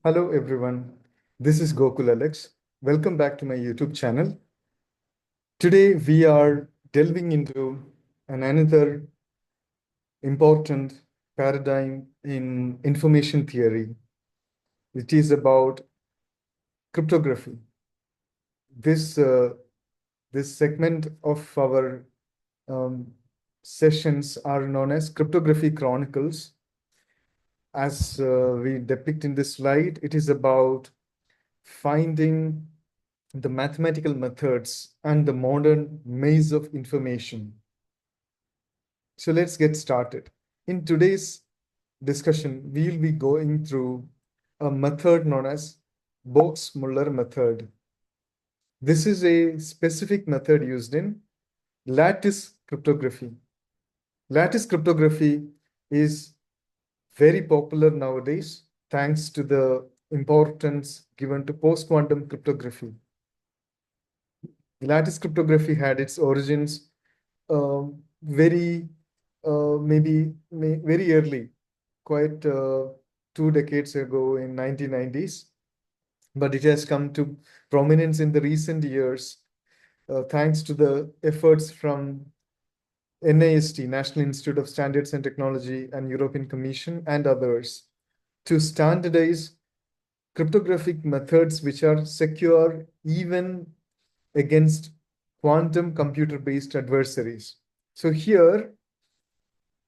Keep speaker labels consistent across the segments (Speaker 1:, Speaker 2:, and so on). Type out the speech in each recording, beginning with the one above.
Speaker 1: Hello everyone, this is Gokul Alex. Welcome back to my YouTube channel. Today we are delving into another important paradigm in information theory. It is about cryptography. This, uh, this segment of our um, sessions are known as Cryptography Chronicles. As we depict in this slide, it is about finding the mathematical methods and the modern maze of information. So let's get started. In today's discussion, we'll be going through a method known as Box-Muller method. This is a specific method used in lattice cryptography. Lattice cryptography is very popular nowadays thanks to the importance given to post-quantum cryptography. Lattice cryptography had its origins very very early, quite 2 decades ago in 1990s, but it has come to prominence in the recent years thanks to the efforts from NIST, National Institute of Standards and Technology, and European Commission and others to standardize cryptographic methods which are secure even against quantum computer-based adversaries. So here,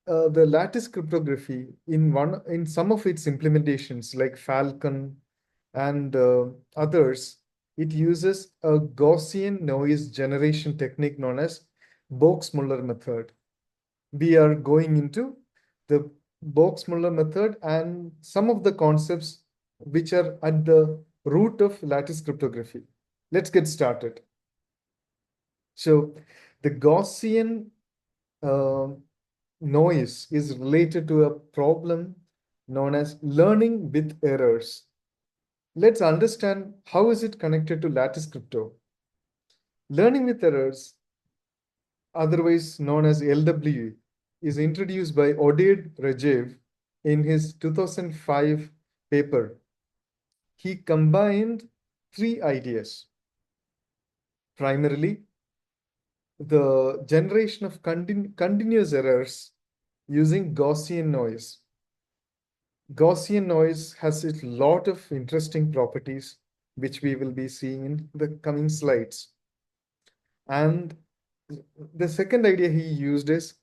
Speaker 1: the lattice cryptography in some of its implementations, like Falcon and others, it uses a Gaussian noise generation technique known as Box-Muller method. We are going into the Box-Muller method and some of the concepts which are at the root of lattice cryptography. Let's get started. So the Gaussian uh, noise is related to a problem known as learning with errors. Let's understand how is it connected to lattice crypto. Learning with errors, otherwise known as LWE, is introduced by Oded Rajev in his 2005 paper. He combined three ideas. Primarily, the generation of continuous errors using Gaussian noise. Gaussian noise has a lot of interesting properties, which we will be seeing in the coming slides. And the second idea he used is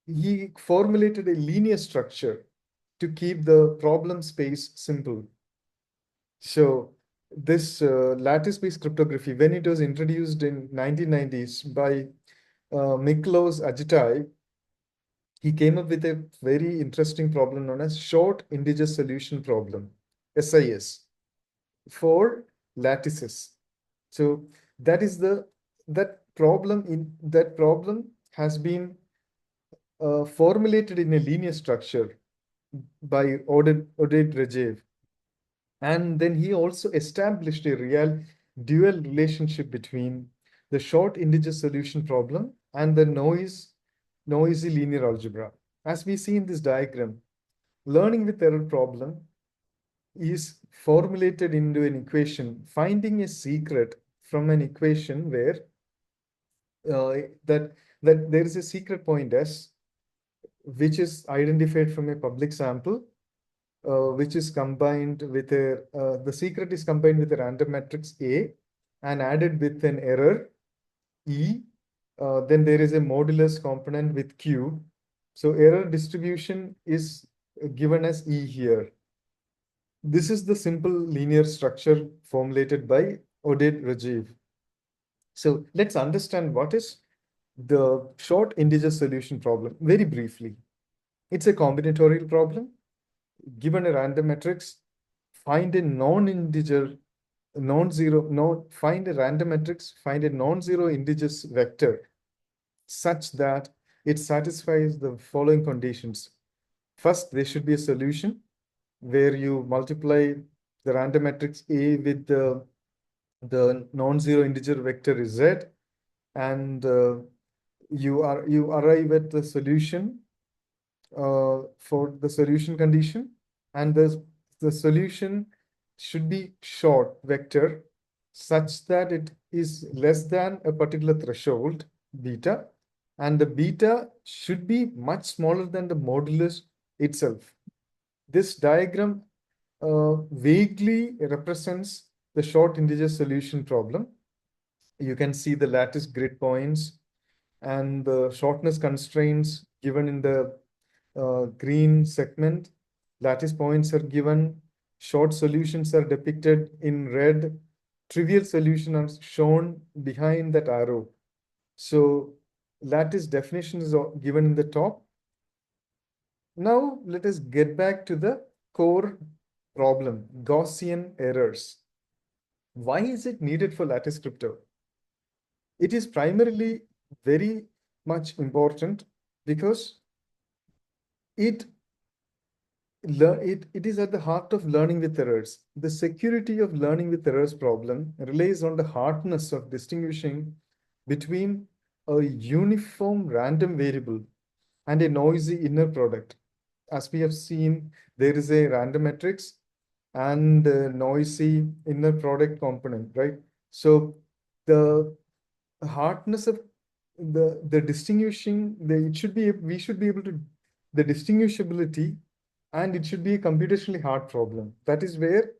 Speaker 1: he formulated a linear structure to keep the problem space simple. So this lattice-based cryptography, when it was introduced in 1990s by Miklos Agitai, he came up with a very interesting problem known as short integer solution problem, SIS, for lattices. So that problem has been formulated in a linear structure by Oded Rajev. And then he also established a real dual relationship between the short integer solution problem and the noisy linear algebra. As we see in this diagram, learning with error problem is formulated into an equation, finding a secret from an equation where that there is a secret point S, which is identified from a public sample, which is combined with the secret is combined with a random matrix A and added with an error E. Then there is a modulus component with Q. So error distribution is given as E here. This is the simple linear structure formulated by Oded Rajeev. So let's understand what is the short integer solution problem very briefly. It's a combinatorial problem. Given a random matrix, find a non-integer, find a random matrix, find a non-zero integers vector such that it satisfies the following conditions. First, there should be a solution where you multiply the random matrix A with the non-zero integer vector Z, and you arrive at the solution for the solution condition, and the solution should be short vector such that it is less than a particular threshold, beta, and the beta should be much smaller than the modulus itself. This diagram vaguely represents the short integer solution problem. You can see the lattice grid points and the shortness constraints given in the green segment. Lattice points are given. Short solutions are depicted in red. Trivial solution are shown behind that arrow. So lattice definition is given in the top. Now let us get back to the core problem, Gaussian errors. Why is it needed for lattice crypto? It is primarily very much important because it it is at the heart of learning with errors. The security of learning with errors problem relies on the hardness of distinguishing between a uniform random variable and a noisy inner product. As we have seen, there is a random matrix and a noisy inner product component, right? So the hardness of the distinguishing, it should be, we should be able to, the distinguishability, and it should be a computationally hard problem. That is where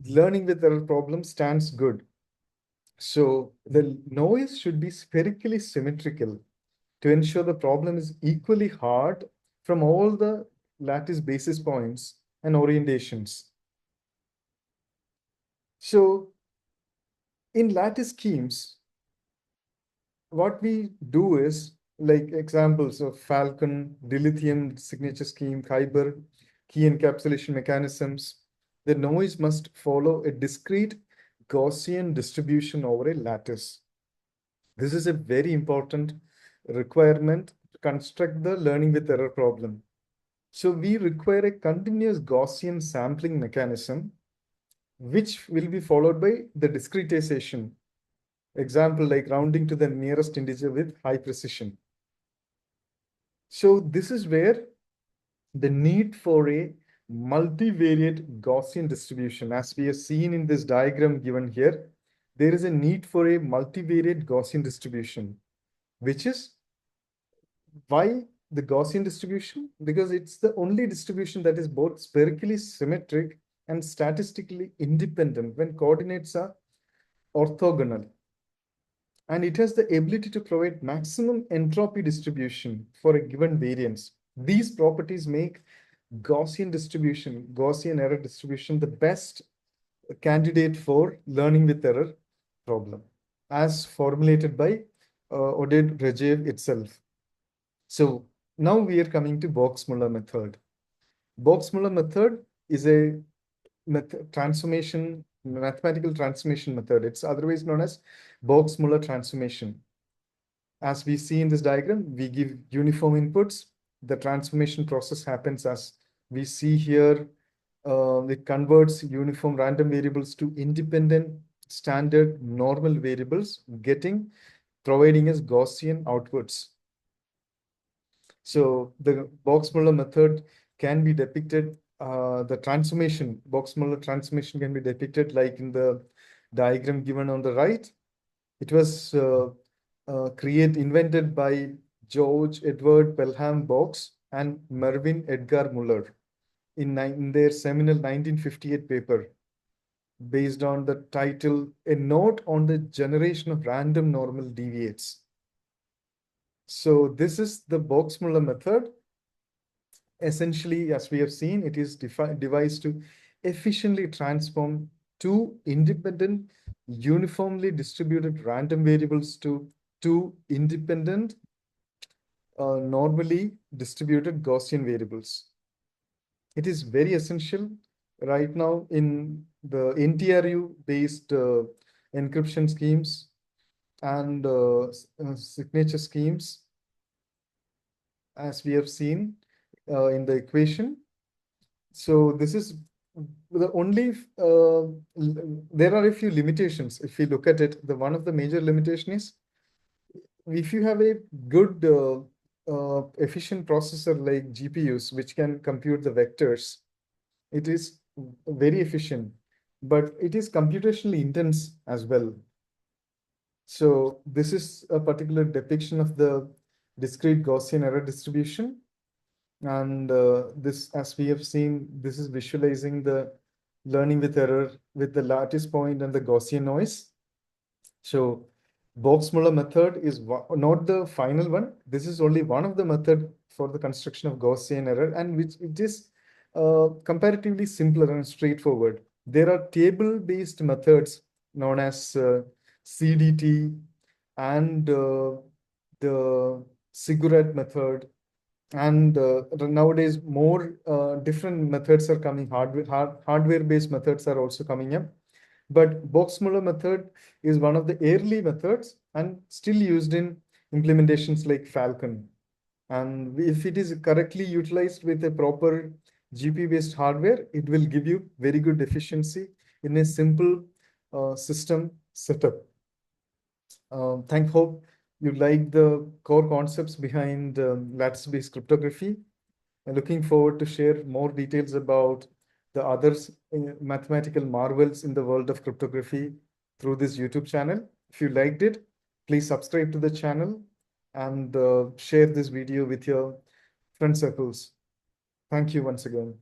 Speaker 1: learning with error problem stands good. So the noise should be spherically symmetrical to ensure the problem is equally hard from all the lattice basis points and orientations. So in lattice schemes, what we do is like examples of Falcon, Dilithium signature scheme, Kyber, key encapsulation mechanisms. The noise must follow a discrete Gaussian distribution over a lattice. This is a very important requirement to construct the learning with error problem. So we require a continuous Gaussian sampling mechanism, which will be followed by the discretization. Example like rounding to the nearest integer with high precision. So this is where the need for a multivariate Gaussian distribution, as we have seen in this diagram given here, there is a need for a multivariate Gaussian distribution, which is why the Gaussian distribution? Because it's the only distribution that is both spherically symmetric and statistically independent when coordinates are orthogonal. And it has the ability to provide maximum entropy distribution for a given variance. These properties make Gaussian error distribution, the best candidate for learning with error problem, as formulated by Oded Regev itself. So now we are coming to Box-Muller method. Box-Muller method is a mathematical transformation method. It's otherwise known as Box-Muller transformation. As we see in this diagram, we give uniform inputs. The transformation process happens as we see here. It converts uniform random variables to independent standard normal variables, providing us Gaussian outputs. So the Box-Muller method can be depicted, the Box-Muller transformation can be depicted like in the diagram given on the right. It was invented by George Edward Pelham Box and Mervyn Edgar Muller in their seminal 1958 paper based on the title, A Note on the Generation of Random Normal Deviates. So this is the Box-Muller method. Essentially, as we have seen, it is devised to efficiently transform two independent, uniformly distributed random variables to two independent, normally distributed Gaussian variables. It is very essential right now in the NTRU-based encryption schemes and signature schemes, as we have seen in the equation. So this is the only, there are a few limitations. If you look at it, one of the major limitation is if you have a good efficient processor like GPUs, which can compute the vectors, it is very efficient. but it is computationally intense as well. So this is a particular depiction of the discrete Gaussian error distribution. And this, as we have seen, this is visualizing the learning with error with the lattice point and the Gaussian noise. So Box-Muller method is not the final one. This is only one of the method for the construction of Gaussian error, and which it is comparatively simpler and straightforward. There are table-based methods known as CDT and the Ziggurat method, and nowadays more different methods are coming. Hardware-based methods are also coming up. But Box-Muller method is one of the early methods and still used in implementations like Falcon. And if it is correctly utilized with a proper GPU-based hardware, it will give you very good efficiency in a simple system setup. Hope you like the core concepts behind lattice-based cryptography. I'm looking forward to share more details about the other mathematical marvels in the world of cryptography through this YouTube channel. If you liked it, please subscribe to the channel and share this video with your friend circles. Thank you once again.